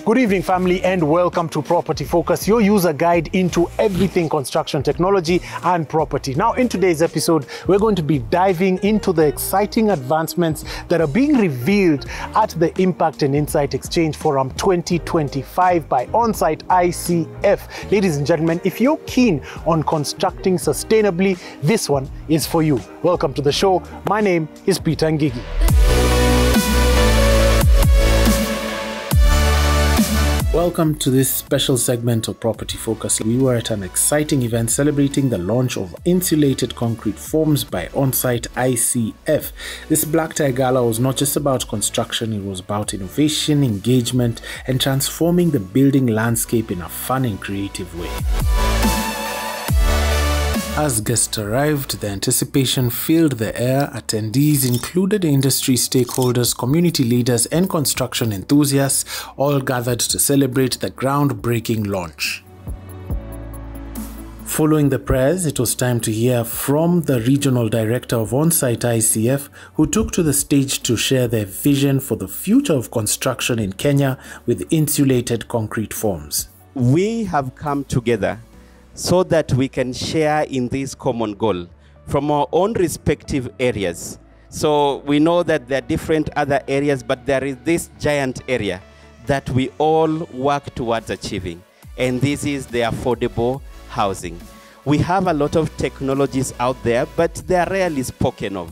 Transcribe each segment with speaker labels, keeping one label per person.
Speaker 1: Good evening, family, and welcome to Property Focus, your user guide into everything construction technology and property. Now, in today's episode, we're going to be diving into the exciting advancements that are being revealed at the Impact and Insight Exchange Forum 2025 by Onsite ICF. Ladies and gentlemen, if you're keen on constructing sustainably, this one is for you. Welcome to the show. My name is Peter Ngigi. Welcome to this special segment of Property Focus. We were at an exciting event celebrating the launch of insulated concrete forms by Onsite ICF. This Black Tie Gala was not just about construction, it was about innovation, engagement, and transforming the building landscape in a fun and creative way. As guests arrived, the anticipation filled the air. Attendees included industry stakeholders, community leaders, and construction enthusiasts, all gathered to celebrate the groundbreaking launch. Following the prayers, it was time to hear from the regional director of Onsite ICF, who took to the stage to share their vision for the future of construction in Kenya with insulated concrete forms.
Speaker 2: We have come together so that we can share in this common goal from our own respective areas. So we know that there are different other areas, but there is this giant area that we all work towards achieving, and this is the affordable housing. We have a lot of technologies out there, but they are rarely spoken of.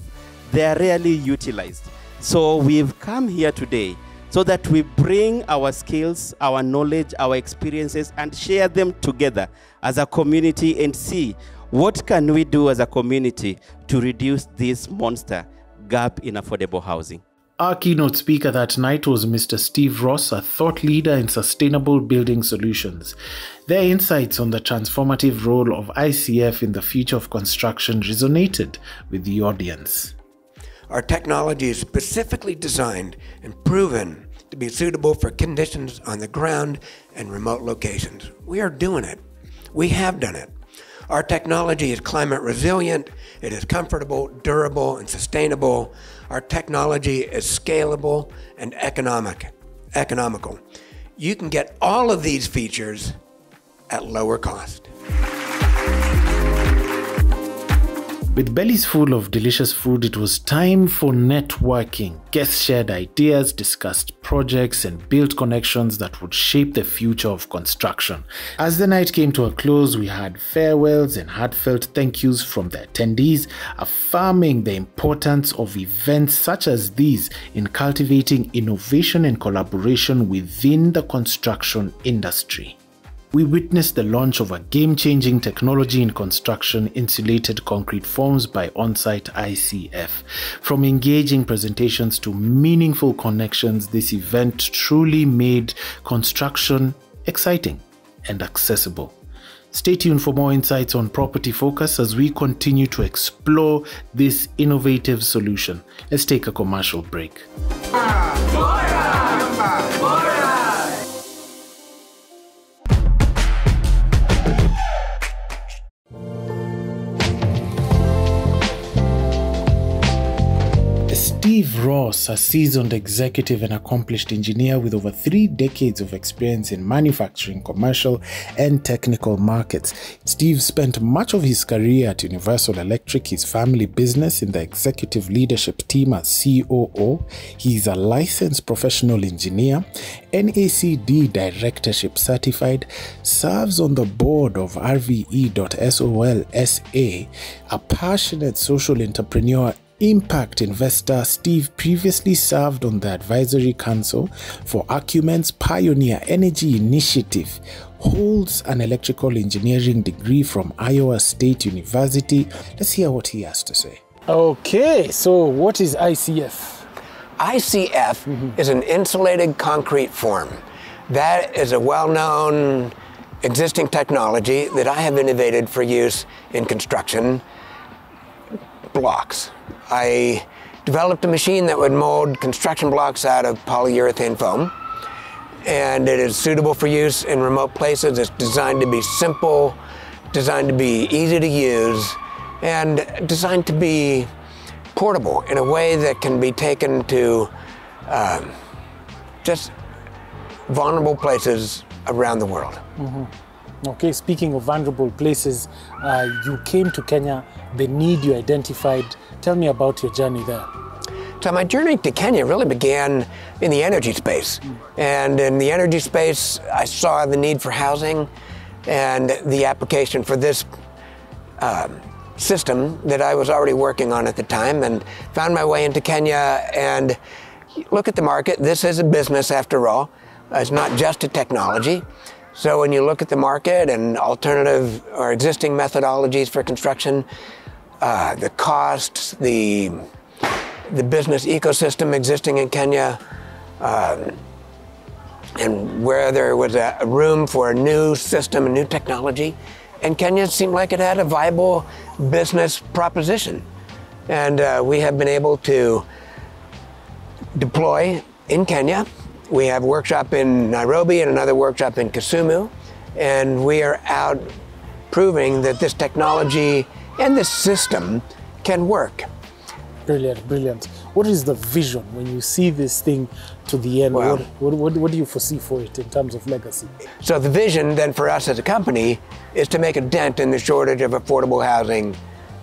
Speaker 2: They are rarely utilized. So we've come here today so that we bring our skills, our knowledge, our experiences, and share them together as a community and see what can we do as a community to reduce this monster gap in affordable housing.
Speaker 1: Our keynote speaker that night was Mr. Steve Ross, a thought leader in sustainable building solutions. Their insights on the transformative role of ICF in the future of construction resonated with the audience.
Speaker 3: Our technology is specifically designed and proven to be suitable for conditions on the ground and remote locations. We are doing it. We have done it. Our technology is climate resilient, it is comfortable, durable, and sustainable. Our technology is scalable and economical. You can get all of these features at lower cost.
Speaker 1: With bellies full of delicious food, it was time for networking. Guests shared ideas, discussed projects, and built connections that would shape the future of construction. As the night came to a close, we had farewells and heartfelt thank yous from the attendees, affirming the importance of events such as these in cultivating innovation and collaboration within the construction industry. We witnessed the launch of a game-changing technology in construction, insulated concrete forms by Onsite ICF. From engaging presentations to meaningful connections, this event truly made construction exciting and accessible. Stay tuned for more insights on Property Focus as we continue to explore this innovative solution. Let's take a commercial break. Steve Ross, a seasoned executive and accomplished engineer with over 3 decades of experience in manufacturing, commercial, and technical markets. Steve spent much of his career at Universal Electric, his family business, in the executive leadership team as COO. He is a licensed professional engineer, NACD directorship certified, serves on the board of RVE.SOL SA, a passionate social entrepreneur, impact investor. Steve previously served on the advisory council for Acumen's Pioneer Energy Initiative, holds an electrical engineering degree from Iowa State University. Let's hear what he has to say. Okay, so what is ICF?
Speaker 3: ICF is an insulated concrete form. That is a well-known existing technology that I have innovated for use in construction blocks. I developed a machine that would mold construction blocks out of polyurethane foam, and it is suitable for use in remote places. It's designed to be simple, designed to be easy to use, and designed to be portable in a way that can be taken to just vulnerable places around the world.
Speaker 1: Okay, speaking of vulnerable places, you came to Kenya, the need you identified. Tell me about your journey there.
Speaker 3: So my journey to Kenya really began in the energy space. And in the energy space, I saw the need for housing and the application for this system that I was already working on at the time, and found my way into Kenya. And look at the market. This is a business after all. It's not just a technology. So when you look at the market and alternative or existing methodologies for construction, the costs, the business ecosystem existing in Kenya, and where there was a room for a new system, a new technology, and Kenya seemed like it had a viable business proposition. And we have been able to deploy in Kenya. We have a workshop in Nairobi and another workshop in Kisumu, and we are out proving that this technology and this system can work.
Speaker 1: Brilliant, brilliant. What is the vision when you see this thing to the end?
Speaker 3: Well,
Speaker 1: what do you foresee for it in terms of legacy?
Speaker 3: So the vision then for us as a company is to make a dent in the shortage of affordable housing,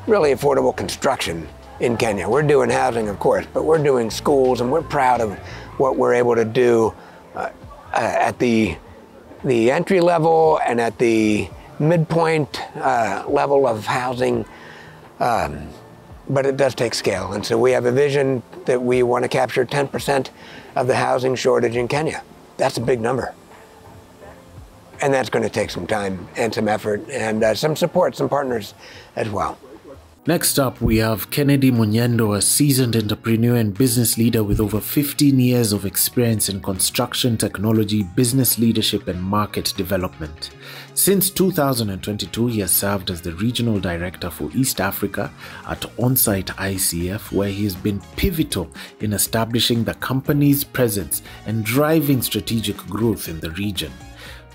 Speaker 3: really affordable construction in Kenya. We're doing housing, of course, but we're doing schools, and we're proud of what we're able to do at the entry level and at the midpoint level of housing. But it does take scale. And so we have a vision that we want to capture 10% of the housing shortage in Kenya. That's a big number. And that's going to take some time and some effort and some support, some partners as well.
Speaker 1: Next up, we have Kennedy Munyendo, a seasoned entrepreneur and business leader with over 15 years of experience in construction technology, business leadership, and market development. Since 2022, he has served as the Regional Director for East Africa at Onsite ICF, where he has been pivotal in establishing the company's presence and driving strategic growth in the region.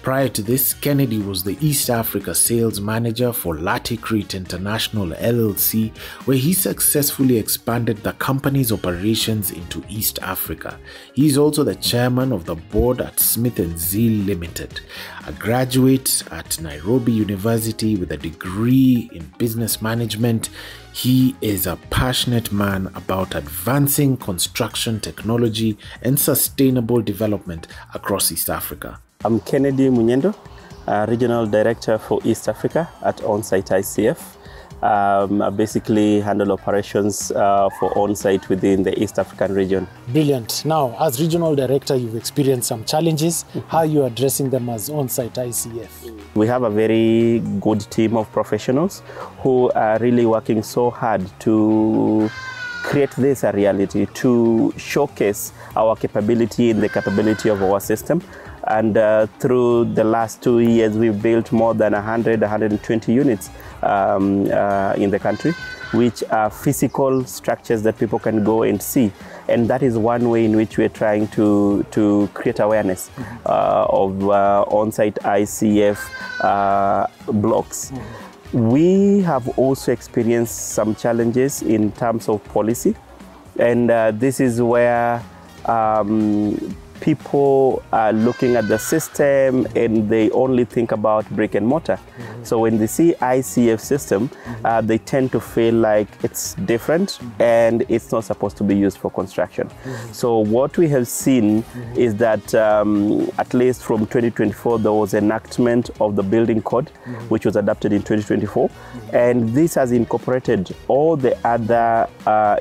Speaker 1: Prior to this, Kennedy was the East Africa Sales Manager for Laticrete International LLC, where he successfully expanded the company's operations into East Africa. He is also the Chairman of the Board at Smith & Zeal Limited. A graduate at Nairobi University with a degree in business management, he is a passionate man about advancing construction technology and sustainable development across East Africa.
Speaker 2: I'm Kennedy Munyendo, Regional Director for East Africa at Onsite ICF. I basically handle operations for Onsite within the East African region.
Speaker 1: Brilliant. Now, as Regional Director, you've experienced some challenges. How are you addressing them as Onsite ICF?
Speaker 2: We have a very good team of professionals who are really working so hard to create this a reality, to showcase our capability and the capability of our system. And through the last 2 years, we've built more than 120 units in the country, which are physical structures that people can go and see. And that is one way in which we're trying to create awareness of Onsite ICF blocks. We have also experienced some challenges in terms of policy. And this is where people are looking at the system and they only think about brick and mortar. So when they see ICF system, they tend to feel like it's different and it's not supposed to be used for construction. So what we have seen is that at least from 2024, there was enactment of the building code, which was adopted in 2024. And this has incorporated all the other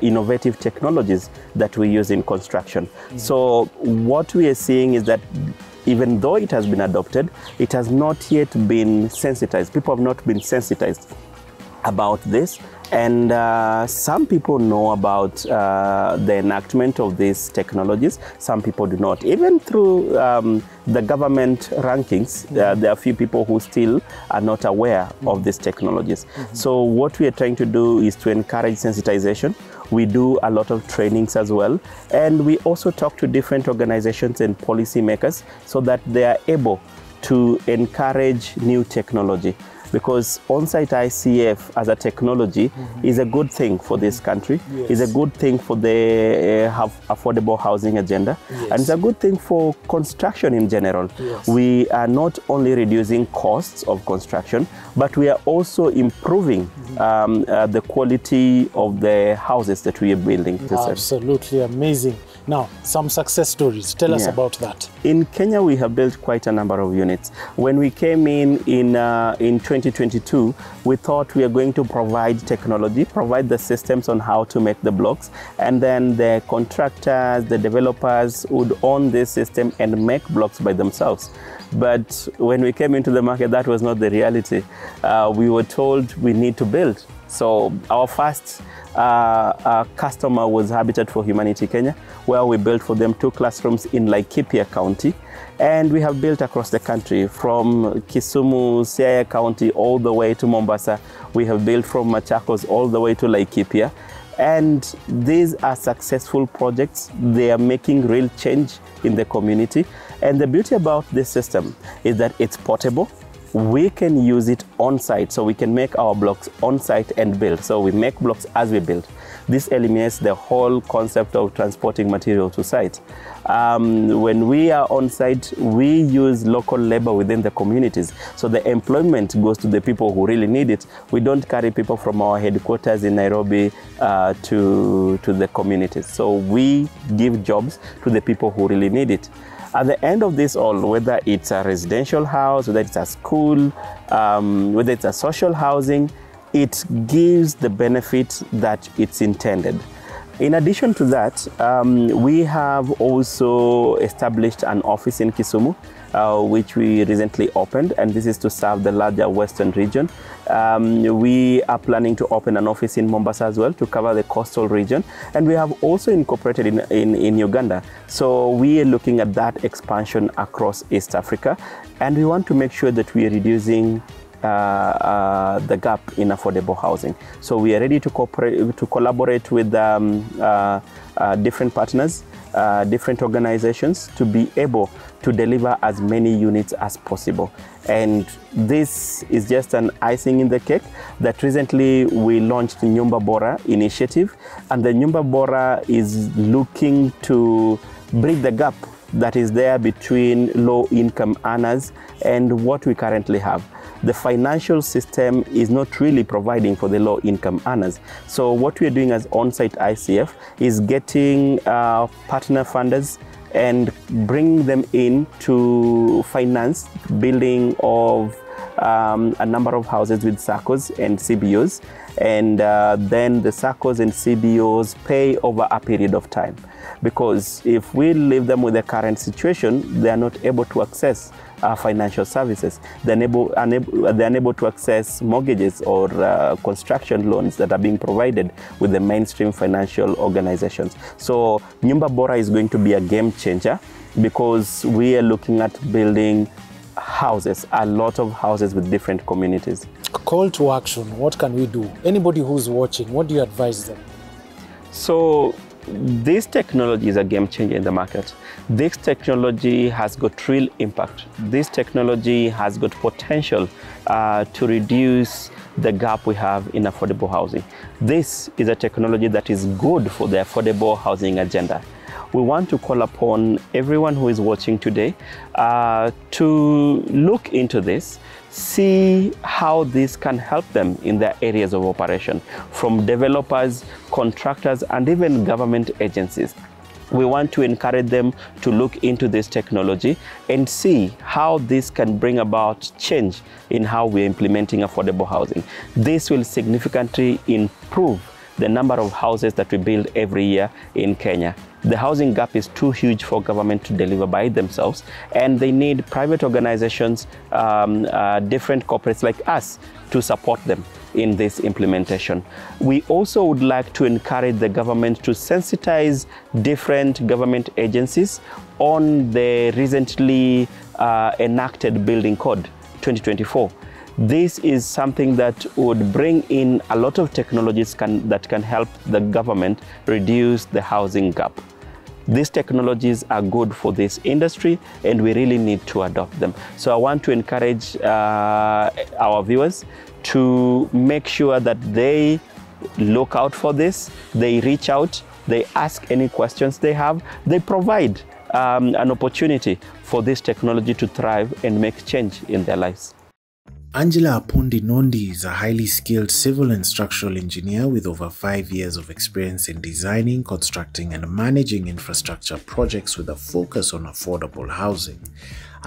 Speaker 2: innovative technologies that we use in construction. So what we are seeing is that even though it has been adopted, it has not yet been sensitized. People have not been sensitized about this, And some people know about the enactment of these technologies. Some people do not. Even through the government rankings, there are a few people who still are not aware of these technologies. So what we are trying to do is to encourage sensitization. We do a lot of trainings as well. And we also talk to different organizations and policymakers so that they are able to encourage new technology. Because Onsite ICF as a technology is a good thing for this country, is a good thing for the affordable housing agenda, and it's a good thing for construction in general. We are not only reducing costs of construction, but we are also improving the quality of the houses that we are building.
Speaker 1: Absolutely amazing. Now, some success stories. Tell us about that.
Speaker 2: In Kenya, we have built quite a number of units. When we came in 2022, we thought we are going to provide technology, provide the systems on how to make the blocks, and then the contractors, the developers would own this system and make blocks by themselves. But when we came into the market, that was not the reality. We were told we need to build. So our first customer was Habitat for Humanity Kenya, where we built for them 2 classrooms in Laikipia County. And we have built across the country, from Kisumu, Siaya County, all the way to Mombasa. We have built from Machakos all the way to Laikipia. And these are successful projects. They are making real change in the community. And the beauty about this system is that it's portable. We can use it on site, so we can make our blocks on site and build. So we make blocks as we build. This eliminates the whole concept of transporting material to site. When we are on site, we use local labor within the communities. So the employment goes to the people who really need it. We don't carry people from our headquarters in Nairobi to the communities. So we give jobs to the people who really need it. At the end of this all, whether it's a residential house, whether it's a school, whether it's a social housing, it gives the benefit that it's intended. In addition to that, we have also established an office in Kisumu, which we recently opened, and this is to serve the larger Western region. We are planning to open an office in Mombasa as well to cover the coastal region, and we have also incorporated in Uganda. So we are looking at that expansion across East Africa, and we want to make sure that we are reducing the gap in affordable housing. So we are ready to collaborate with different partners, different organizations, to be able to deliver as many units as possible. And this is just an icing in the cake that recently we launched the Nyumba Bora initiative, and the Nyumba Bora is looking to bridge the gap that is there between low-income earners and what we currently have. The financial system is not really providing for the low-income earners. So what we are doing as Onsite ICF is getting partner funders and bring them in to finance building of a number of houses with SACCOs and CBOs, and then the SACCOs and CBOs pay over a period of time. Because if we leave them with the current situation, they are not able to access financial services. They're unable to access mortgages or construction loans that are being provided with the mainstream financial organizations. So Nyumba Bora is going to be a game changer, because we are looking at building houses, a lot of houses with different communities.
Speaker 1: Call to action, what can we do? Anybody who's watching, what do you advise them?
Speaker 2: So this technology is a game changer in the market. This technology has got real impact. This technology has got potential to reduce the gap we have in affordable housing. This is a technology that is good for the affordable housing agenda. We want to call upon everyone who is watching today to look into this, see how this can help them in their areas of operation, from developers, contractors, and even government agencies. We want to encourage them to look into this technology and see how this can bring about change in how we're implementing affordable housing. This will significantly improve the number of houses that we build every year in Kenya. The housing gap is too huge for government to deliver by themselves, and they need private organizations, different corporates like us to support them in this implementation. We also would like to encourage the government to sensitize different government agencies on the recently enacted Building Code 2024. This is something that would bring in a lot of technologies that can help the government reduce the housing gap. These technologies are good for this industry, and we really need to adopt them. So I want to encourage our viewers to make sure that they look out for this, they reach out, they ask any questions they have, they provide an opportunity for this technology to thrive and make change in their lives.
Speaker 1: Angela Apundi Nondi is a highly skilled civil and structural engineer with over 5 years of experience in designing, constructing, and managing infrastructure projects with a focus on affordable housing.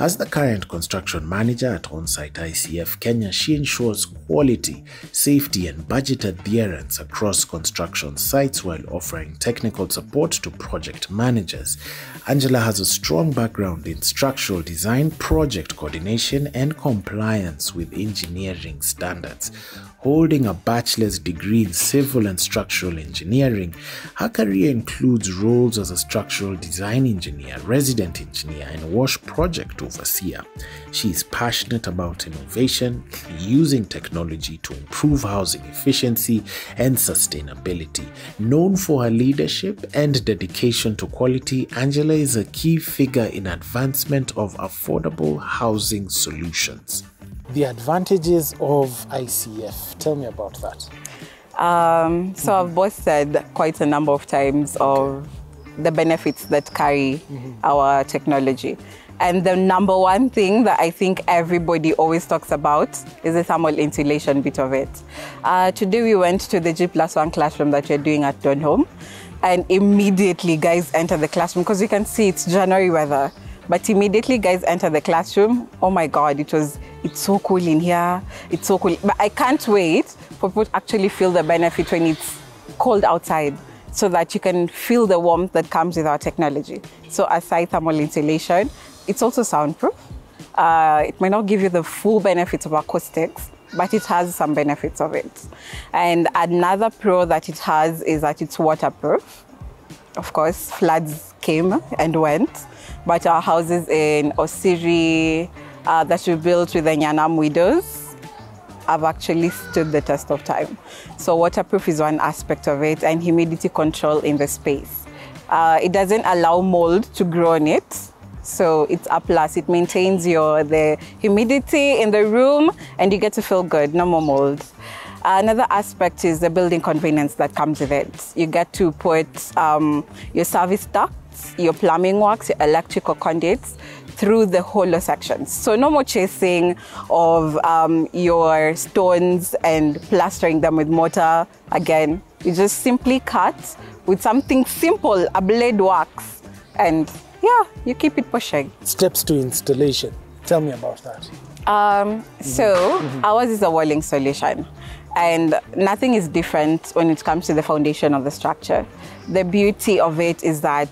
Speaker 1: As the current construction manager at Onsite ICF Kenya, she ensures quality, safety, and budget adherence across construction sites while offering technical support to project managers. Angela has a strong background in structural design, project coordination, and compliance with engineering standards. Holding a bachelor's degree in civil and structural engineering, her career includes roles as a structural design engineer, resident engineer, and WASH project overseer. She is passionate about innovation, using technology to improve housing efficiency and sustainability. Known for her leadership and dedication to quality, Angela is a key figure in advancement of affordable housing solutions. The advantages of ICF. Tell me about that.
Speaker 4: So I've both said quite a number of times of the benefits that carry our technology. And the number one thing that I think everybody always talks about is the thermal insulation bit of it. Today we went to the G+1 classroom that we're doing at Donholm, and immediately guys enter the classroom because you can see it's January weather. But immediately guys enter the classroom, oh my God, it's so cool in here, it's so cool. But I can't wait for people to actually feel the benefit when it's cold outside, so that you can feel the warmth that comes with our technology. So aside thermal insulation, it's also soundproof. It might not give you the full benefits of acoustics, but it has some benefits of it. And another pro that it has is that it's waterproof. Of course, floods came and went, but our houses in Osiri that we built with the Nyanam widows have actually stood the test of time. So waterproof is one aspect of it, and humidity control in the space. It doesn't allow mold to grow on it, so it's a plus. It maintains the humidity in the room, and you get to feel good, no more mold. Another aspect is the building convenience that comes with it. You get to put your service ducts, your plumbing works, your electrical conduits through the hollow sections. So no more chasing of your stones and plastering them with mortar. Again, you just simply cut with something simple, a blade works, and yeah, you keep it pushing.
Speaker 1: Steps to installation. Tell me about that.
Speaker 4: Ours is a walling solution, and nothing is different when it comes to the foundation of the structure. The beauty of it is that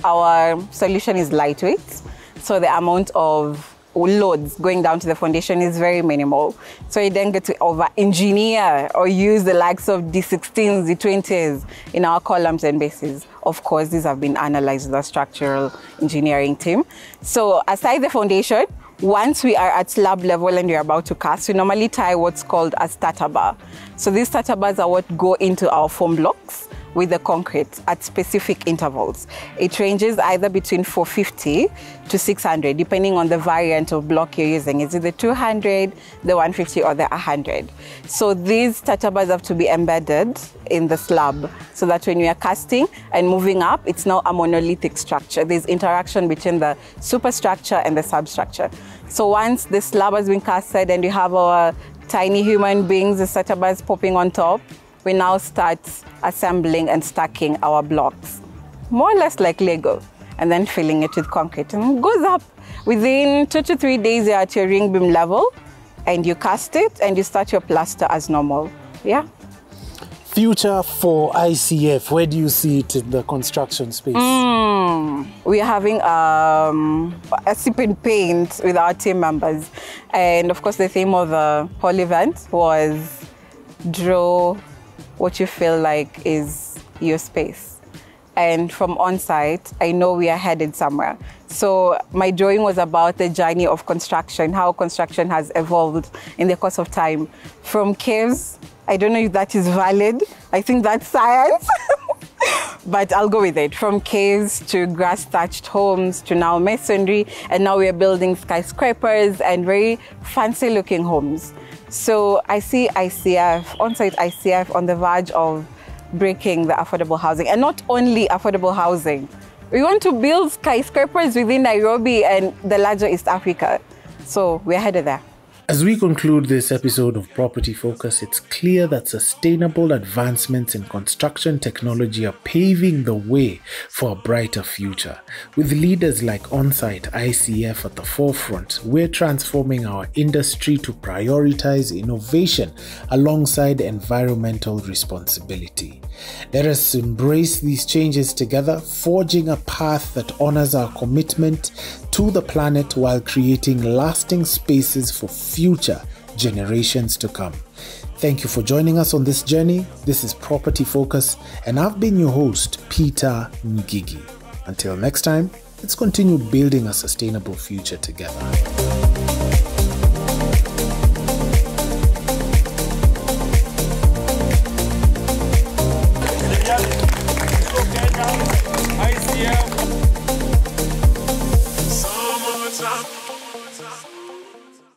Speaker 4: our solution is lightweight, so the amount of loads going down to the foundation is very minimal. So you then get to over-engineer or use the likes of D16s, D20s in our columns and bases. Of course, these have been analyzed with our structural engineering team. So aside the foundation, once we are at slab level and you're about to cast, we normally tie what's called a starter bar. So these starter bars are what go into our foam blocks with the concrete at specific intervals. It ranges either between 450 to 600, depending on the variant of block you're using. Is it the 200, the 150, or the 100? So these starter bars have to be embedded in the slab so that when we are casting and moving up, it's now a monolithic structure. There's interaction between the superstructure and the substructure. So once the slab has been casted and you have our tiny human beings, the starter bars popping on top, we now start assembling and stacking our blocks, more or less like Lego, and then filling it with concrete. And it goes up. Within 2 to 3 days, you're at your ring beam level, and you cast it, and you start your plaster as normal. Yeah.
Speaker 1: future for ICF, where do you see it in the construction space?
Speaker 4: We are having a sip and paint with our team members. And of course, the theme of the whole event was draw what you feel like is your space. And from Onsite, I know we are headed somewhere. So my drawing was about the journey of construction, how construction has evolved in the course of time. From caves, I don't know if that is valid. I think that's science. But I'll go with it. From caves to grass-thatched homes to now masonry, and now we are building skyscrapers and very fancy-looking homes. So I see ICF, Onsite ICF, on the verge of breaking the affordable housing. And not only affordable housing. We want to build skyscrapers within Nairobi and the larger East Africa. So we're headed there.
Speaker 1: As we conclude this episode of Property Focus, it's clear that sustainable advancements in construction technology are paving the way for a brighter future. With leaders like Onsite ICF at the forefront, we're transforming our industry to prioritize innovation alongside environmental responsibility. Let us embrace these changes together, forging a path that honors our commitment to the planet while creating lasting spaces for future generations to come. Thank you for joining us on this journey. This is Property Focus, and I've been your host, Peter Ngigi. Until next time, let's continue building a sustainable future together.